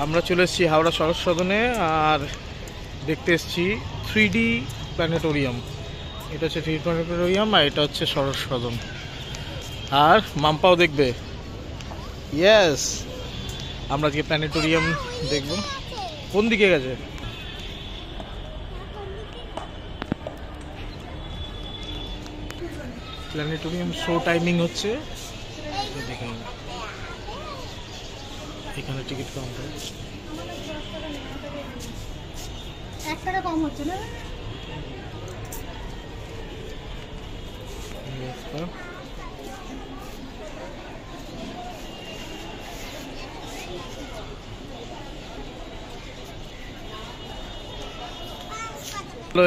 আমরা চলে এসেছি হাওড়া সরস সদনে আর দেখতে এসেছি 3D প্ল্যানেটোরিয়াম। এটা হচ্ছে 3D প্ল্যানেটোরিয়াম আর এটা হচ্ছে সরস সদন। আর মাম্পাও দেখবে। ইয়েস, আমরা আজকে প্ল্যানেটোরিয়াম দেখব। কোন দিকে গেছে? প্ল্যানেটোরিয়াম শো টাইমিং হচ্ছে, দেখুন এখানে টিকিট কাউন্টার। 1 টাকা কম হচ্ছে না?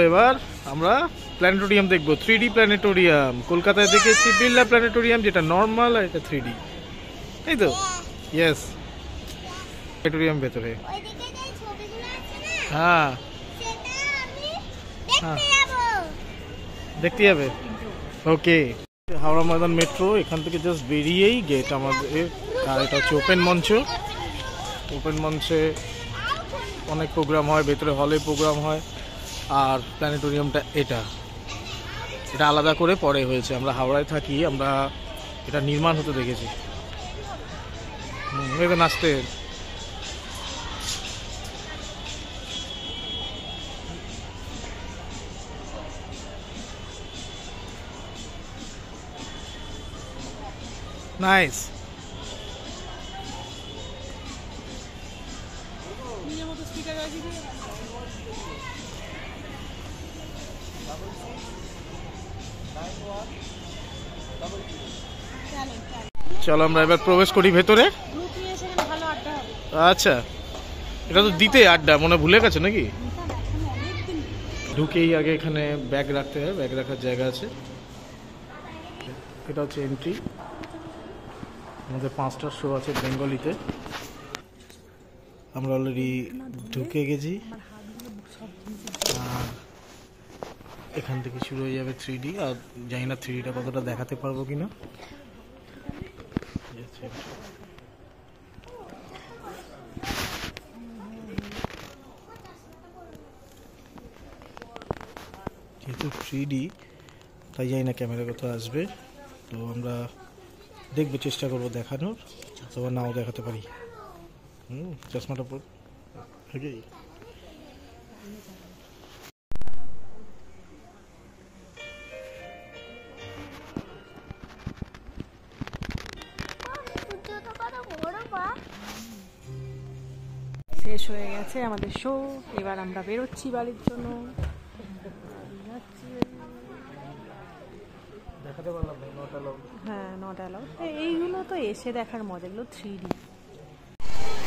এবার আমরা প্ল্যানেটোরিয়াম দেখবো। 3D planetarium. কলকাতায় দেখেছি বিড়লা প্ল্যানেটোরিয়াম, যেটা নর্মাল, আর এটা 3D, তাই তো? ইয়েস, প্ল্যানেটোরিয়াম ভেতরে। হ্যাঁ হ্যাঁ, দেখতে যাবে। ওকে, হাওড়া ময়দান মেট্রো, এখান থেকে জাস্ট বেরিয়েই গেট আমাদের। আর এটা হচ্ছে ওপেন মঞ্চ। ওপেন মঞ্চে অনেক প্রোগ্রাম হয়, ভেতরে হলে প্রোগ্রাম হয়। আর প্ল্যানেটোরিয়ামটা এটা আলাদা করে পরে হয়েছে। আমরা হাওড়ায় থাকি, আমরা এটা নির্মাণ হতে দেখেছি। এটা নাচতে নাইস। চলো আমরা এবার প্রবেশ করি ভেতরে। আচ্ছা, এটা তো দিতে আড্ডা মনে ভুলে গেছে নাকি? ঢুকেই আগে এখানে ব্যাগ রাখতে হয়, ব্যাগ রাখার জায়গা আছে। এটা হচ্ছে এন্ট্রি। আমাদের 5টার শো আছে বেঙ্গলিতে। আমরা অলরেডি ঢুকে গেছি। আর এখান থেকে শুরু হয়ে যাবে 3D। আর জানি না 3Dটা কতটা দেখাতে পারবো কিনা। যেহেতু 3D, তাই জানি না ক্যামেরা কোথাও আসবে। তো আমরা দেখবো, চেষ্টা করবো দেখানোর, অথবা নাও দেখাতে পারি। চশমাটা পর শেষ হয়ে গেছে আমাদের শো। এবার আমরা বেরোচ্ছি বাড়ির জন্য। দেখাতে পারলাম না, হ্যাঁ, নট অ্যালাউড। এইগুলো তো এসে দেখার মজা, এগুলো 3D।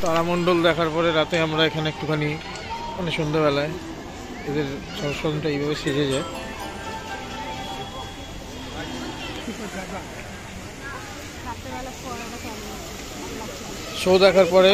তারামণ্ডল দেখার পরে রাতে আমরা এখানে একটুখানি, মানে সন্ধ্যাবেলায় এদের সরস্বতীটা এইভাবে সেজে যায়। শো দেখার পরে